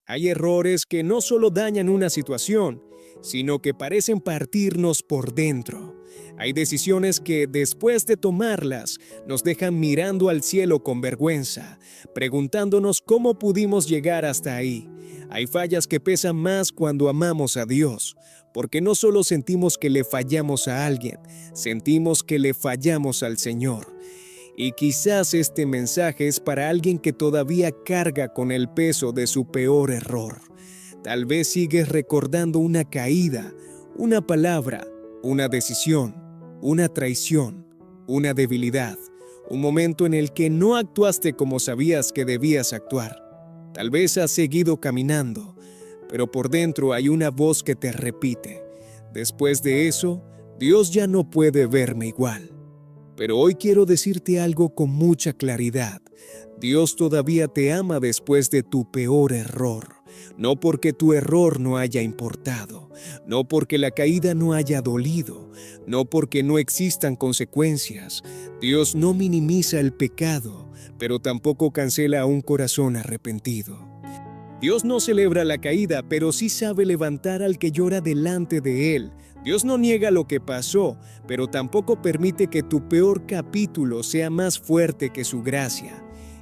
Hay errores que no solo dañan una situación, sino que parecen partirnos por dentro. Hay decisiones que, después de tomarlas, nos dejan mirando al cielo con vergüenza, preguntándonos cómo pudimos llegar hasta ahí. Hay fallas que pesan más cuando amamos a Dios, porque no solo sentimos que le fallamos a alguien, sentimos que le fallamos al Señor. Y quizás este mensaje es para alguien que todavía carga con el peso de su peor error. Tal vez sigues recordando una caída, una palabra, una decisión, una traición, una debilidad, un momento en el que no actuaste como sabías que debías actuar. Tal vez has seguido caminando, pero por dentro hay una voz que te repite: después de eso, Dios ya no puede verme igual. Pero hoy quiero decirte algo con mucha claridad. Dios todavía te ama después de tu peor error. No porque tu error no haya importado, no porque la caída no haya dolido, no porque no existan consecuencias. Dios no minimiza el pecado, pero tampoco cancela un corazón arrepentido. Dios no celebra la caída, pero sí sabe levantar al que llora delante de Él. Dios no niega lo que pasó, pero tampoco permite que tu peor capítulo sea más fuerte que su gracia.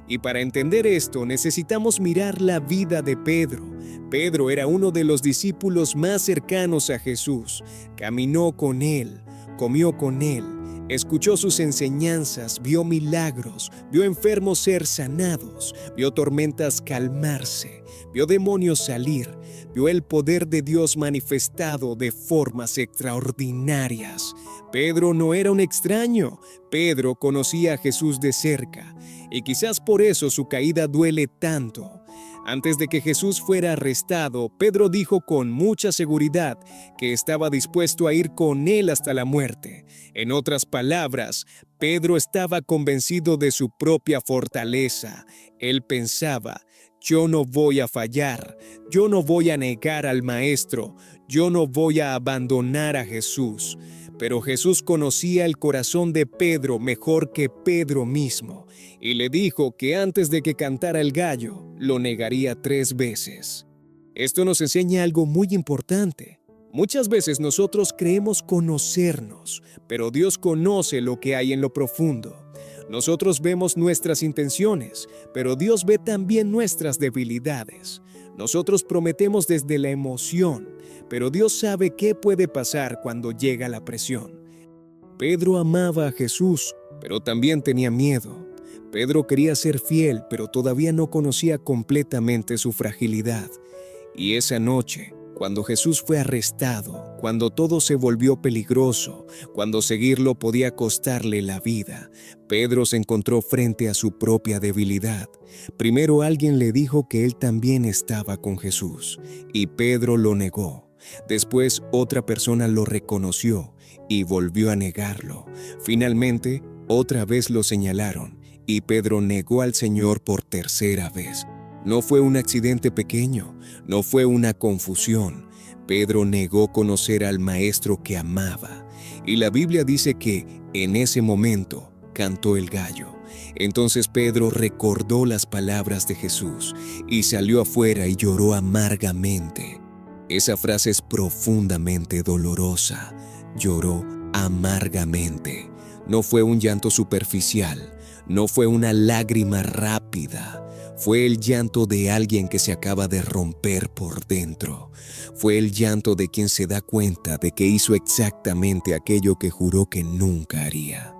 Y para entender esto necesitamos mirar la vida de Pedro. Pedro era uno de los discípulos más cercanos a Jesús. Caminó con Él, comió con Él, escuchó sus enseñanzas, vio milagros, vio enfermos ser sanados, vio tormentas calmarse, vio demonios salir, vio el poder de Dios manifestado de formas extraordinarias. Pedro no era un extraño, Pedro conocía a Jesús de cerca, y quizás por eso su caída duele tanto. Antes de que Jesús fuera arrestado, Pedro dijo con mucha seguridad que estaba dispuesto a ir con él hasta la muerte. En otras palabras, Pedro estaba convencido de su propia fortaleza. Él pensaba: yo no voy a fallar, yo no voy a negar al Maestro, yo no voy a abandonar a Jesús. Pero Jesús conocía el corazón de Pedro mejor que Pedro mismo, y le dijo que antes de que cantara el gallo, lo negaría 3 veces. Esto nos enseña algo muy importante. Muchas veces nosotros creemos conocernos, pero Dios conoce lo que hay en lo profundo. Nosotros vemos nuestras intenciones, pero Dios ve también nuestras debilidades. Nosotros prometemos desde la emoción, pero Dios sabe qué puede pasar cuando llega la presión. Pedro amaba a Jesús, pero también tenía miedo. Pedro quería ser fiel, pero todavía no conocía completamente su fragilidad. Y esa noche, cuando Jesús fue arrestado, cuando todo se volvió peligroso, cuando seguirlo podía costarle la vida, Pedro se encontró frente a su propia debilidad. Primero alguien le dijo que él también estaba con Jesús, y Pedro lo negó. Después otra persona lo reconoció y volvió a negarlo. Finalmente, otra vez lo señalaron, y Pedro negó al Señor por tercera vez. No fue un accidente pequeño, no fue una confusión. Pedro negó conocer al Maestro que amaba. Y la Biblia dice que, en ese momento, cantó el gallo. Entonces Pedro recordó las palabras de Jesús y salió afuera y lloró amargamente. Esa frase es profundamente dolorosa. Lloró amargamente. No fue un llanto superficial, no fue una lágrima rápida. Fue el llanto de alguien que se acaba de romper por dentro. Fue el llanto de quien se da cuenta de que hizo exactamente aquello que juró que nunca haría.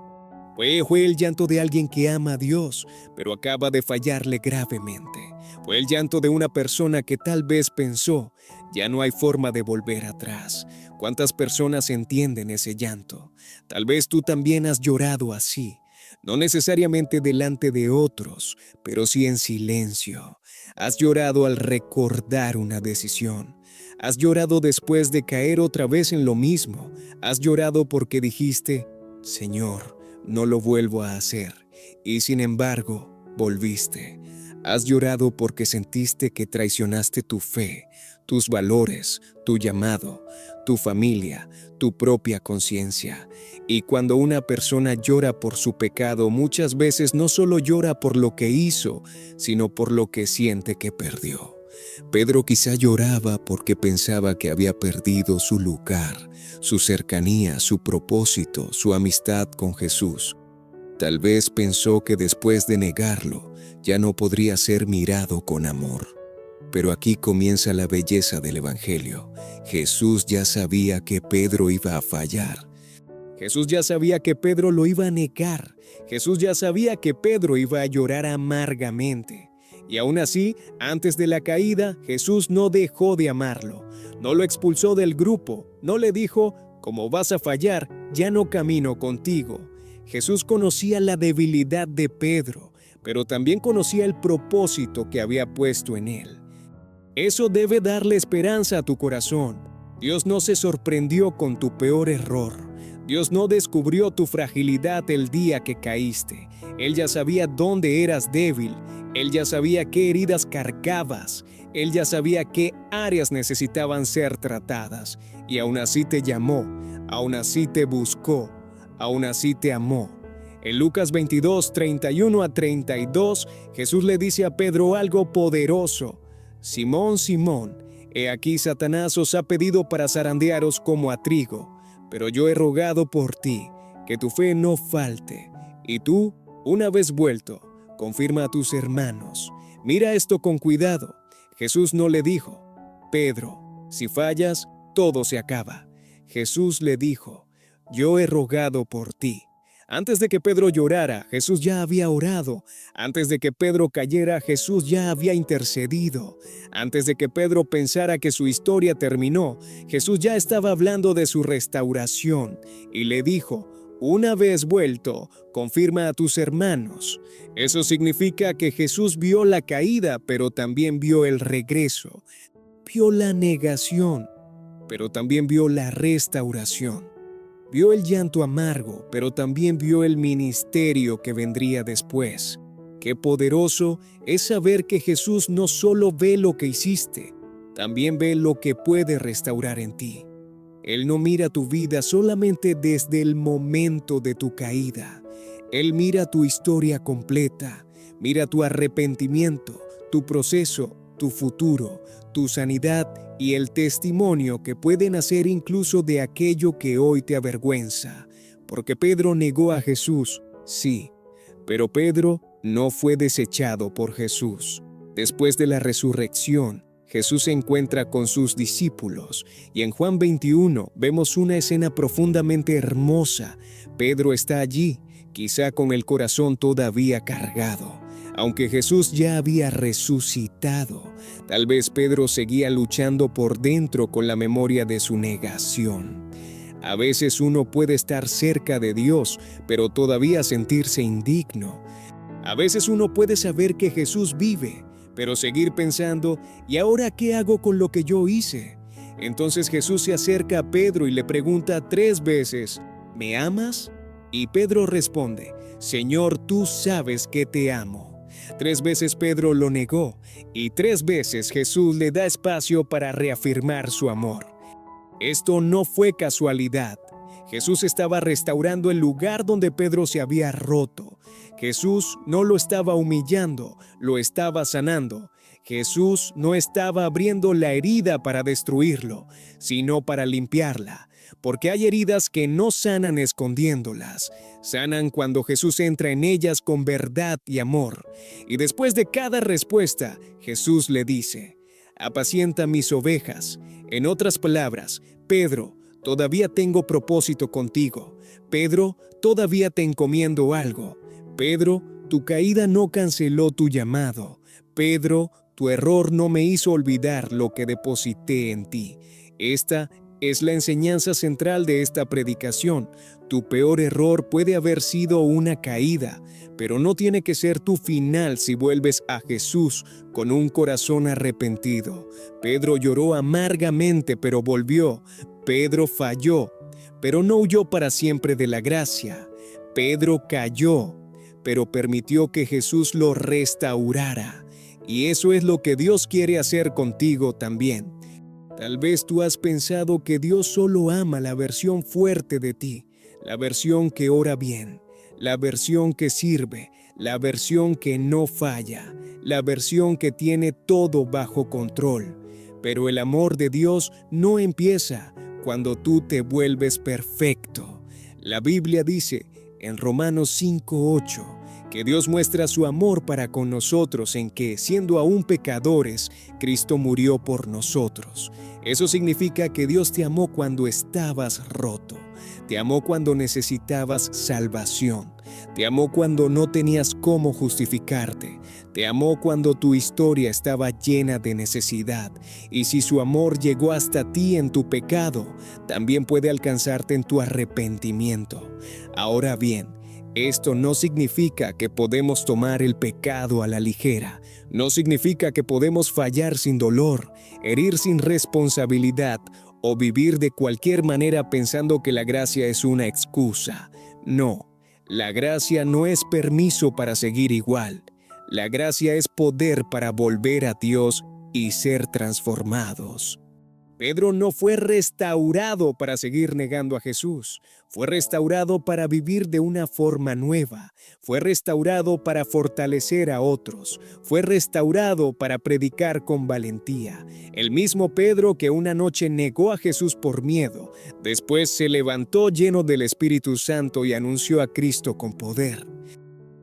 Fue el llanto de alguien que ama a Dios, pero acaba de fallarle gravemente. Fue el llanto de una persona que tal vez pensó: ya no hay forma de volver atrás. ¿Cuántas personas entienden ese llanto? Tal vez tú también has llorado así. No necesariamente delante de otros, pero sí en silencio. Has llorado al recordar una decisión. Has llorado después de caer otra vez en lo mismo. Has llorado porque dijiste: Señor, no lo vuelvo a hacer. Y sin embargo, volviste. Has llorado porque sentiste que traicionaste tu fe, tus valores, tu llamado, tu familia, tu propia conciencia. Y cuando una persona llora por su pecado, muchas veces no solo llora por lo que hizo, sino por lo que siente que perdió. Pedro quizá lloraba porque pensaba que había perdido su lugar, su cercanía, su propósito, su amistad con Jesús. Tal vez pensó que después de negarlo, ya no podría ser mirado con amor. Pero aquí comienza la belleza del Evangelio. Jesús ya sabía que Pedro iba a fallar. Jesús ya sabía que Pedro lo iba a negar. Jesús ya sabía que Pedro iba a llorar amargamente. Y aún así, antes de la caída, Jesús no dejó de amarlo. No lo expulsó del grupo. No le dijo, como vas a fallar, ya no camino contigo. Jesús conocía la debilidad de Pedro, pero también conocía el propósito que había puesto en él. Eso debe darle esperanza a tu corazón. Dios no se sorprendió con tu peor error. Dios no descubrió tu fragilidad el día que caíste. Él ya sabía dónde eras débil. Él ya sabía qué heridas cargabas. Él ya sabía qué áreas necesitaban ser tratadas. Y aún así te llamó, aún así te buscó, aún así te amó. En Lucas 22, 31 a 32, Jesús le dice a Pedro algo poderoso. Simón, Simón, he aquí Satanás os ha pedido para zarandearos como a trigo, pero yo he rogado por ti, que tu fe no falte. Y tú, una vez vuelto, confirma a tus hermanos. Mira esto con cuidado. Jesús no le dijo, Pedro, si fallas, todo se acaba. Jesús le dijo, yo he rogado por ti. Antes de que Pedro llorara, Jesús ya había orado. Antes de que Pedro cayera, Jesús ya había intercedido. Antes de que Pedro pensara que su historia terminó, Jesús ya estaba hablando de su restauración y le dijo, una vez vuelto, confirma a tus hermanos. Eso significa que Jesús vio la caída, pero también vio el regreso. Vio la negación, pero también vio la restauración. Vio el llanto amargo, pero también vio el ministerio que vendría después. Qué poderoso es saber que Jesús no solo ve lo que hiciste, también ve lo que puede restaurar en ti. Él no mira tu vida solamente desde el momento de tu caída. Él mira tu historia completa, mira tu arrepentimiento, tu proceso, tu futuro, tu sanidad y el testimonio que pueden hacer incluso de aquello que hoy te avergüenza. Porque Pedro negó a Jesús, sí, pero Pedro no fue desechado por Jesús. Después de la resurrección, Jesús se encuentra con sus discípulos y en Juan 21 vemos una escena profundamente hermosa. Pedro está allí, quizá con el corazón todavía cargado. Aunque Jesús ya había resucitado, tal vez Pedro seguía luchando por dentro con la memoria de su negación. A veces uno puede estar cerca de Dios, pero todavía sentirse indigno. A veces uno puede saber que Jesús vive, pero seguir pensando, ¿y ahora qué hago con lo que yo hice? Entonces Jesús se acerca a Pedro y le pregunta 3 veces, ¿me amas? Y Pedro responde, Señor, tú sabes que te amo. 3 veces Pedro lo negó y 3 veces Jesús le da espacio para reafirmar su amor. Esto no fue casualidad. Jesús estaba restaurando el lugar donde Pedro se había roto. Jesús no lo estaba humillando, lo estaba sanando. Jesús no estaba abriendo la herida para destruirlo, sino para limpiarla. Porque hay heridas que no sanan escondiéndolas, sanan cuando Jesús entra en ellas con verdad y amor. Y después de cada respuesta, Jesús le dice, apacienta mis ovejas. En otras palabras, Pedro, todavía tengo propósito contigo. Pedro, todavía te encomiendo algo. Pedro, tu caída no canceló tu llamado. Pedro, tu error no me hizo olvidar lo que deposité en ti. Esta es la enseñanza central de esta predicación. Tu peor error puede haber sido una caída, pero no tiene que ser tu final si vuelves a Jesús con un corazón arrepentido. Pedro lloró amargamente, pero volvió. Pedro falló, pero no huyó para siempre de la gracia. Pedro cayó, pero permitió que Jesús lo restaurara. Y eso es lo que Dios quiere hacer contigo también. Tal vez tú has pensado que Dios solo ama la versión fuerte de ti, la versión que ora bien, la versión que sirve, la versión que no falla, la versión que tiene todo bajo control. Pero el amor de Dios no empieza cuando tú te vuelves perfecto. La Biblia dice en Romanos 5:8 que Dios muestra su amor para con nosotros en que, siendo aún pecadores, Cristo murió por nosotros. Eso significa que Dios te amó cuando estabas roto. Te amó cuando necesitabas salvación. Te amó cuando no tenías cómo justificarte. Te amó cuando tu historia estaba llena de necesidad. Y si su amor llegó hasta ti en tu pecado, también puede alcanzarte en tu arrepentimiento. Ahora bien, esto no significa que podemos tomar el pecado a la ligera. No significa que podemos fallar sin dolor, herir sin responsabilidad o vivir de cualquier manera pensando que la gracia es una excusa. No, la gracia no es permiso para seguir igual. La gracia es poder para volver a Dios y ser transformados. Pedro no fue restaurado para seguir negando a Jesús. Fue restaurado para vivir de una forma nueva. Fue restaurado para fortalecer a otros. Fue restaurado para predicar con valentía. El mismo Pedro que una noche negó a Jesús por miedo, después se levantó lleno del Espíritu Santo y anunció a Cristo con poder.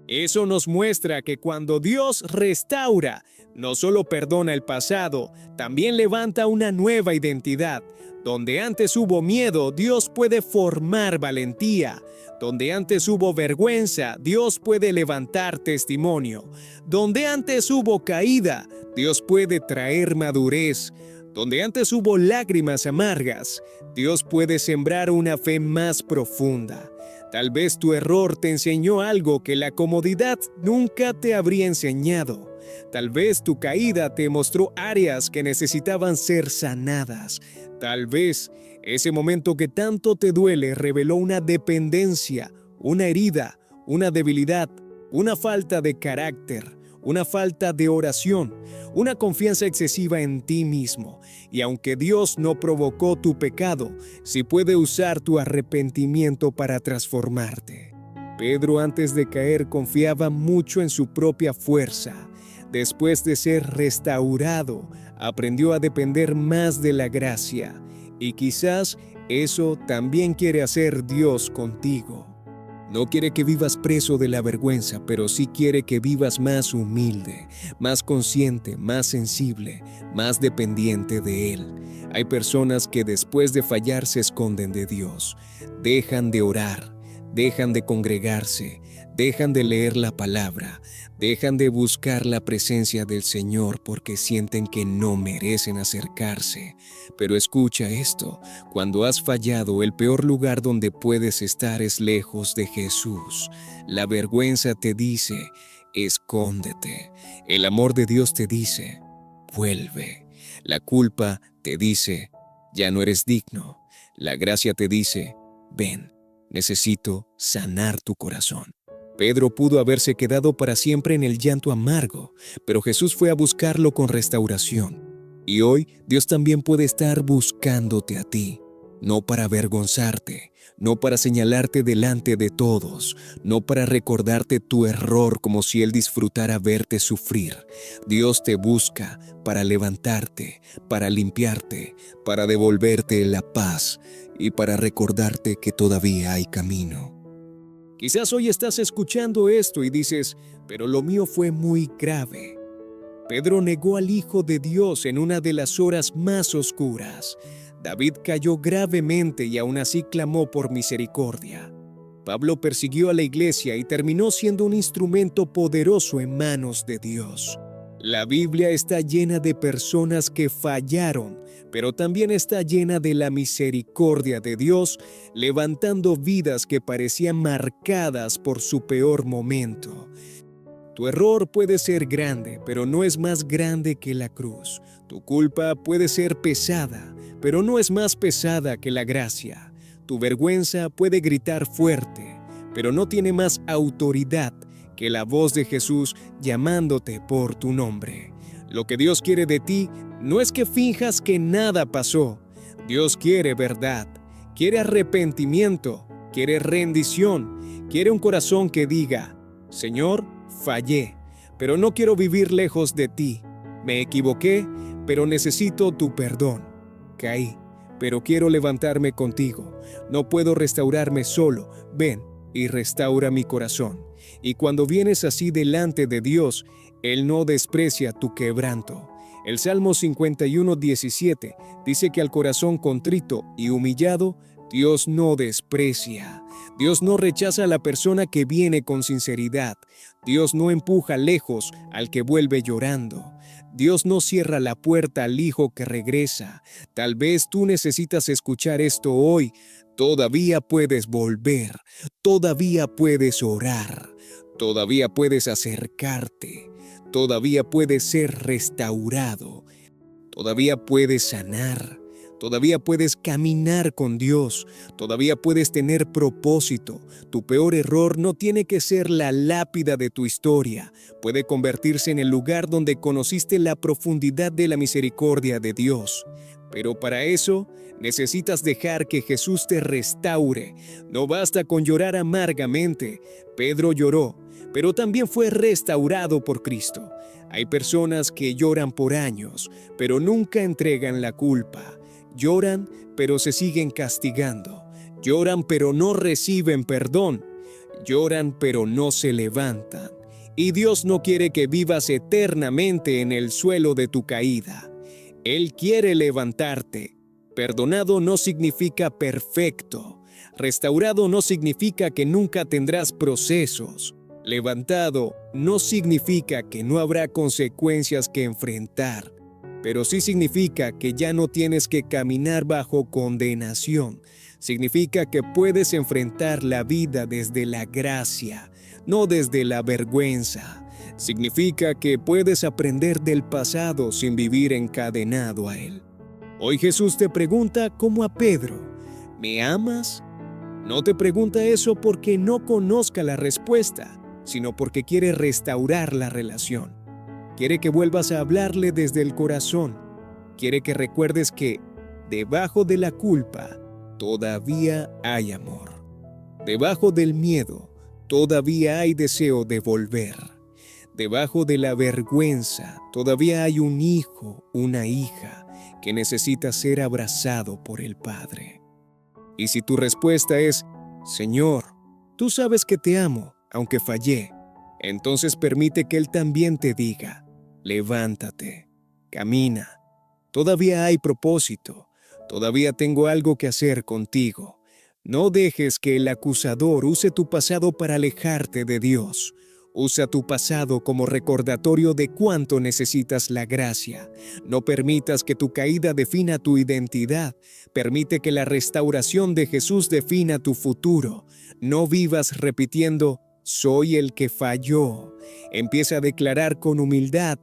Eso nos muestra que cuando Dios restaura, no solo perdona el pasado, también levanta una nueva identidad. Donde antes hubo miedo, Dios puede formar valentía. Donde antes hubo vergüenza, Dios puede levantar testimonio. Donde antes hubo caída, Dios puede traer madurez. Donde antes hubo lágrimas amargas, Dios puede sembrar una fe más profunda. Tal vez tu error te enseñó algo que la comodidad nunca te habría enseñado. Tal vez tu caída te mostró áreas que necesitaban ser sanadas. Tal vez ese momento que tanto te duele reveló una dependencia, una herida, una debilidad, una falta de carácter, una falta de oración, una confianza excesiva en ti mismo. Y aunque Dios no provocó tu pecado, sí puede usar tu arrepentimiento para transformarte. Pedro, antes de caer, confiaba mucho en su propia fuerza. Después de ser restaurado, aprendió a depender más de la gracia. Y quizás eso también quiere hacer Dios contigo. No quiere que vivas preso de la vergüenza, pero sí quiere que vivas más humilde, más consciente, más sensible, más dependiente de Él. Hay personas que después de fallar se esconden de Dios, dejan de orar, dejan de congregarse, dejan de leer la palabra, dejan de buscar la presencia del Señor porque sienten que no merecen acercarse. Pero escucha esto, cuando has fallado, el peor lugar donde puedes estar es lejos de Jesús. La vergüenza te dice, escóndete. El amor de Dios te dice, vuelve. La culpa te dice, ya no eres digno. La gracia te dice, ven, necesito sanar tu corazón. Pedro pudo haberse quedado para siempre en el llanto amargo, pero Jesús fue a buscarlo con restauración. Y hoy Dios también puede estar buscándote a ti, no para avergonzarte, no para señalarte delante de todos, no para recordarte tu error como si Él disfrutara verte sufrir. Dios te busca para levantarte, para limpiarte, para devolverte la paz y para recordarte que todavía hay camino. Quizás hoy estás escuchando esto y dices, pero lo mío fue muy grave. Pedro negó al Hijo de Dios en una de las horas más oscuras. David cayó gravemente y aún así clamó por misericordia. Pablo persiguió a la iglesia y terminó siendo un instrumento poderoso en manos de Dios. La Biblia está llena de personas que fallaron, pero también está llena de la misericordia de Dios, levantando vidas que parecían marcadas por su peor momento. Tu error puede ser grande, pero no es más grande que la cruz. Tu culpa puede ser pesada, pero no es más pesada que la gracia. Tu vergüenza puede gritar fuerte, pero no tiene más autoridad que la voz de Jesús llamándote por tu nombre. Lo que Dios quiere de ti no es que finjas que nada pasó. Dios quiere verdad, quiere arrepentimiento, quiere rendición, quiere un corazón que diga, Señor, fallé, pero no quiero vivir lejos de ti. Me equivoqué, pero necesito tu perdón. Caí, pero quiero levantarme contigo. No puedo restaurarme solo. Ven y restaura mi corazón. Y cuando vienes así delante de Dios, Él no desprecia tu quebranto. El Salmo 51:17 dice que al corazón contrito y humillado, Dios no desprecia. Dios no rechaza a la persona que viene con sinceridad. Dios no empuja lejos al que vuelve llorando. Dios no cierra la puerta al hijo que regresa. Tal vez tú necesitas escuchar esto hoy. Todavía puedes volver. Todavía puedes orar. Todavía puedes acercarte. Todavía puedes ser restaurado. Todavía puedes sanar. Todavía puedes caminar con Dios. Todavía puedes tener propósito. Tu peor error no tiene que ser la lápida de tu historia. Puede convertirse en el lugar donde conociste la profundidad de la misericordia de Dios. Pero para eso necesitas dejar que Jesús te restaure. No basta con llorar amargamente. Pedro lloró, pero también fue restaurado por Cristo. Hay personas que lloran por años, pero nunca entregan la culpa. Lloran, pero se siguen castigando. Lloran, pero no reciben perdón. Lloran, pero no se levantan. Y Dios no quiere que vivas eternamente en el suelo de tu caída. Él quiere levantarte. Perdonado no significa perfecto. Restaurado no significa que nunca tendrás procesos. Levantado no significa que no habrá consecuencias que enfrentar, pero sí significa que ya no tienes que caminar bajo condenación. Significa que puedes enfrentar la vida desde la gracia, no desde la vergüenza. Significa que puedes aprender del pasado sin vivir encadenado a él. Hoy Jesús te pregunta como a Pedro, ¿me amas? No te pregunta eso porque no conozca la respuesta, sino porque quiere restaurar la relación. Quiere que vuelvas a hablarle desde el corazón. Quiere que recuerdes que debajo de la culpa todavía hay amor. Debajo del miedo todavía hay deseo de volver. Debajo de la vergüenza todavía hay un hijo, una hija que necesita ser abrazado por el Padre. Y si tu respuesta es, Señor, tú sabes que te amo, aunque fallé, entonces permite que Él también te diga, levántate, camina. Todavía hay propósito, todavía tengo algo que hacer contigo. No dejes que el acusador use tu pasado para alejarte de Dios. Usa tu pasado como recordatorio de cuánto necesitas la gracia. No permitas que tu caída defina tu identidad. Permite que la restauración de Jesús defina tu futuro. No vivas repitiendo, soy el que falló. Empieza a declarar con humildad,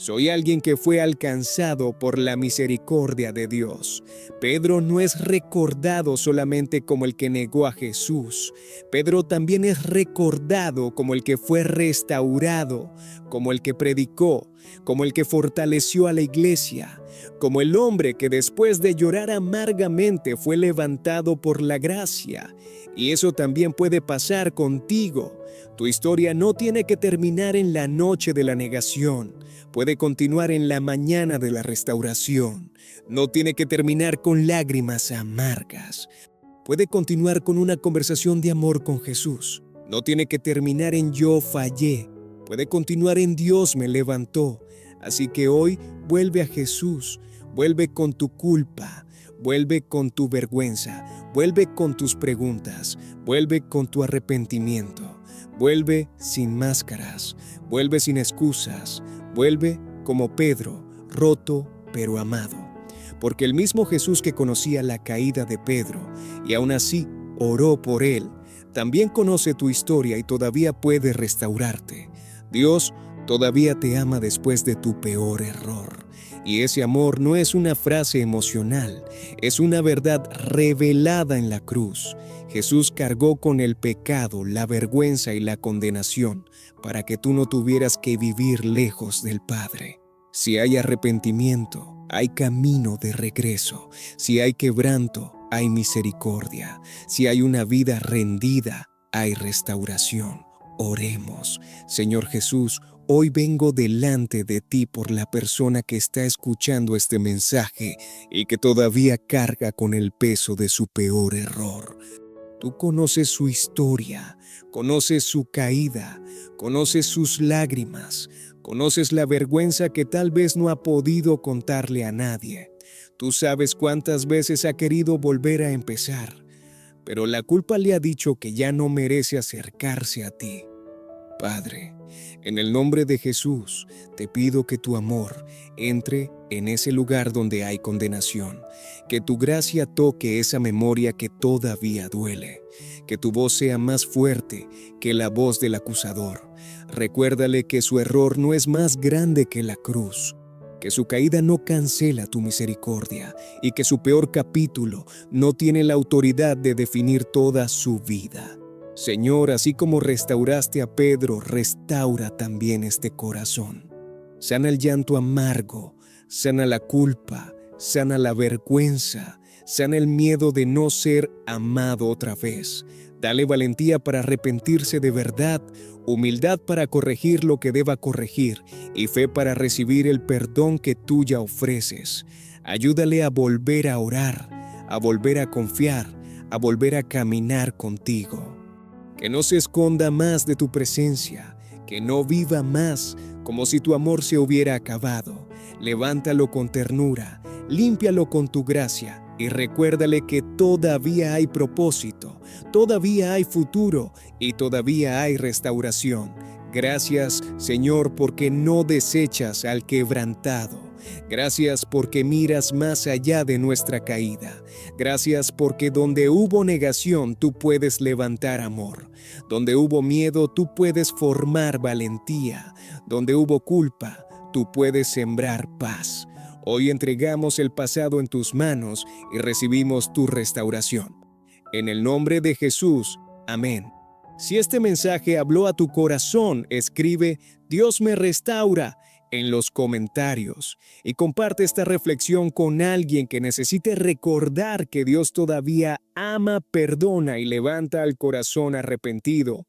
soy alguien que fue alcanzado por la misericordia de Dios. Pedro no es recordado solamente como el que negó a Jesús. Pedro también es recordado como el que fue restaurado, como el que predicó, como el que fortaleció a la iglesia, como el hombre que después de llorar amargamente fue levantado por la gracia. Y eso también puede pasar contigo. Tu historia no tiene que terminar en la noche de la negación. Puede continuar en la mañana de la restauración. No tiene que terminar con lágrimas amargas. Puede continuar con una conversación de amor con Jesús. No tiene que terminar en yo fallé. Puede continuar en Dios me levantó. Así que hoy vuelve a Jesús. Vuelve con tu culpa. Vuelve con tu vergüenza. Vuelve con tus preguntas. Vuelve con tu arrepentimiento. Vuelve sin máscaras. Vuelve sin excusas. Vuelve como Pedro, roto pero amado. Porque el mismo Jesús que conocía la caída de Pedro y aún así oró por él, también conoce tu historia y todavía puede restaurarte. Dios todavía te ama después de tu peor error. Y ese amor no es una frase emocional, es una verdad revelada en la cruz. Jesús cargó con el pecado, la vergüenza y la condenación para que tú no tuvieras que vivir lejos del Padre. Si hay arrepentimiento, hay camino de regreso. Si hay quebranto, hay misericordia. Si hay una vida rendida, hay restauración. Oremos. Señor Jesús, hoy vengo delante de ti por la persona que está escuchando este mensaje y que todavía carga con el peso de su peor error. Tú conoces su historia, conoces su caída, conoces sus lágrimas, conoces la vergüenza que tal vez no ha podido contarle a nadie. Tú sabes cuántas veces ha querido volver a empezar, pero la culpa le ha dicho que ya no merece acercarse a ti. Padre, en el nombre de Jesús, te pido que tu amor entre en ese lugar donde hay condenación, que tu gracia toque esa memoria que todavía duele, que tu voz sea más fuerte que la voz del acusador. Recuérdale que su error no es más grande que la cruz, que su caída no cancela tu misericordia y que su peor capítulo no tiene la autoridad de definir toda su vida. Señor, así como restauraste a Pedro, restaura también este corazón. Sana el llanto amargo, sana la culpa, sana la vergüenza, sana el miedo de no ser amado otra vez. Dale valentía para arrepentirse de verdad, humildad para corregir lo que deba corregir y fe para recibir el perdón que tú ya ofreces. Ayúdale a volver a orar, a volver a confiar, a volver a caminar contigo. Que no se esconda más de tu presencia, que no viva más como si tu amor se hubiera acabado. Levántalo con ternura, límpialo con tu gracia y recuérdale que todavía hay propósito, todavía hay futuro y todavía hay restauración. Gracias, Señor, porque no desechas al quebrantado. Gracias porque miras más allá de nuestra caída. Gracias porque donde hubo negación, tú puedes levantar amor. Donde hubo miedo, tú puedes formar valentía. Donde hubo culpa, tú puedes sembrar paz. Hoy entregamos el pasado en tus manos y recibimos tu restauración. En el nombre de Jesús, amén. Si este mensaje habló a tu corazón, escribe "Dios me restaura" en los comentarios y comparte esta reflexión con alguien que necesite recordar que Dios todavía ama, perdona y levanta al corazón arrepentido.